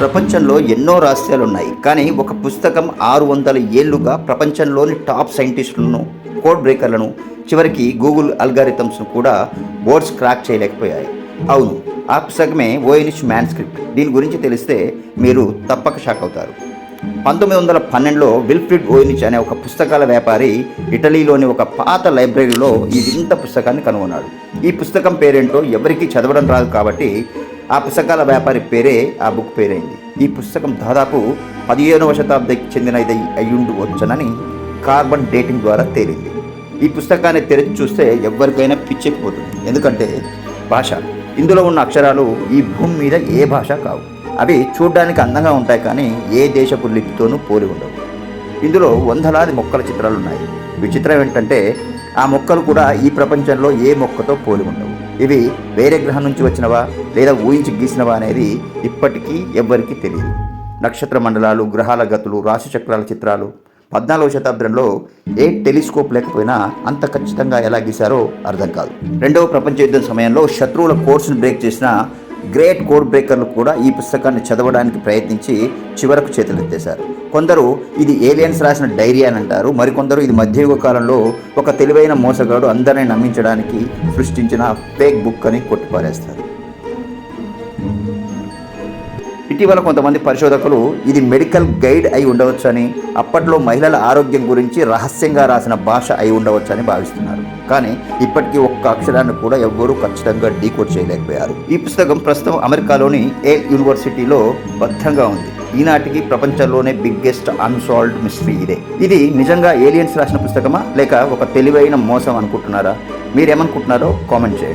ప్రపంచంలో ఎన్నో రహస్యాలున్నాయి, కానీ ఒక పుస్తకం 600 ఏళ్లుగా ప్రపంచంలోని టాప్ సైంటిస్టులను, కోడ్ బ్రేకర్లను, చివరికి గూగుల్ అల్గారిథమ్స్ను కూడా బోర్డ్స్ క్రాక్ చేయలేకపోయాయి. అవును, ఆ పుస్తకమే ఓఎనిష్ మ్యాన్స్క్రిప్ట్. దీని గురించి తెలిస్తే మీరు తప్పక షాక్ అవుతారు. 1912లో విల్ఫ్రిడ్ ఓయినిచ్ అనే ఒక పుస్తకాల వ్యాపారి ఇటలీలోని ఒక పాత లైబ్రరీలో ఈ వింత పుస్తకాన్ని కనుగొన్నాడు. ఈ పుస్తకం పేరేంటో ఎవరికీ చదవడం రాదు, కాబట్టి ఆ పుస్తకాల వ్యాపారి పేరే ఆ బుక్ పేరైంది. ఈ పుస్తకం దాదాపు 15వ శతాబ్దికి చెందినది అయ్యుండవచ్చునని కార్బన్ డేటింగ్ ద్వారా తేలింది. ఈ పుస్తకాన్ని తెరిచి చూస్తే ఎవరికైనా పిచ్చెక్కిపోతుంది. ఎందుకంటే భాష, ఇందులో ఉన్న అక్షరాలు ఈ భూమి మీద ఏ భాష కావు. అవి చూడ్డానికి అందంగా ఉంటాయి, కానీ ఏ దేశపు లిపితోనూ పోలి ఉండవు. ఇందులో వందలాది మొక్కల చిత్రాలు ఉన్నాయి. విచిత్రం ఏంటంటే ఆ మొక్కలు కూడా ఈ ప్రపంచంలో ఏ మొక్కతో పోలి ఉండవు. ఇవి వేరే గ్రహం నుంచి వచ్చినవా లేదా ఊహించి గీసినవా అనేది ఇప్పటికీ ఎవ్వరికీ తెలియదు. నక్షత్ర మండలాలు, గ్రహాల గతులు, రాశి చక్రాల చిత్రాలు 14వ శతాబ్దంలో ఏ టెలిస్కోప్ లేకపోయినా అంత ఖచ్చితంగా ఎలా గీశారో అర్థం కాదు. రెండవ ప్రపంచ యుద్ధం సమయంలో శత్రువుల కోర్సును బ్రేక్ చేసిన గ్రేట్ కోడ్ బ్రేకర్లు కూడా ఈ పుస్తకాన్ని చదవడానికి ప్రయత్నించి చివరకు చేతులెత్తేశారు. కొందరు ఇది ఏలియన్స్ రాసిన డైరీ అని అంటారు, మరికొందరు ఇది మధ్యయుగ కాలంలో ఒక తెలివైన మోసగాడు అందరినీ నమ్మించడానికి సృష్టించిన ఫేక్ బుక్ అని కొట్టిపారేస్తారు. ఇటీవల కొంతమంది పరిశోధకులు ఇది మెడికల్ గైడ్ అయి ఉండవచ్చని, అప్పట్లో మహిళల ఆరోగ్యం గురించి రహస్యంగా రాసిన భాష అయి ఉండవచ్చని భావిస్తున్నారు. కానీ ఇప్పటికీ ఒక్క అక్షరాన్ని కూడా ఎవ్వరూ ఖచ్చితంగా డీకోడ్ చేయలేకపోయారు. ఈ పుస్తకం ప్రస్తుతం అమెరికాలోని ఏల్ యూనివర్సిటీలో భద్రంగా ఉంది. ఈనాటికి ప్రపంచంలోనే బిగ్గెస్ట్ అన్సాల్వ్డ్ మిస్టరీ ఇదే. ఇది నిజంగా ఏలియన్స్ రాసిన పుస్తకమా లేక ఒక తెలివైన మోసం అనుకుంటున్నారా? మీరేమనుకుంటున్నారో కామెంట్ చేయండి.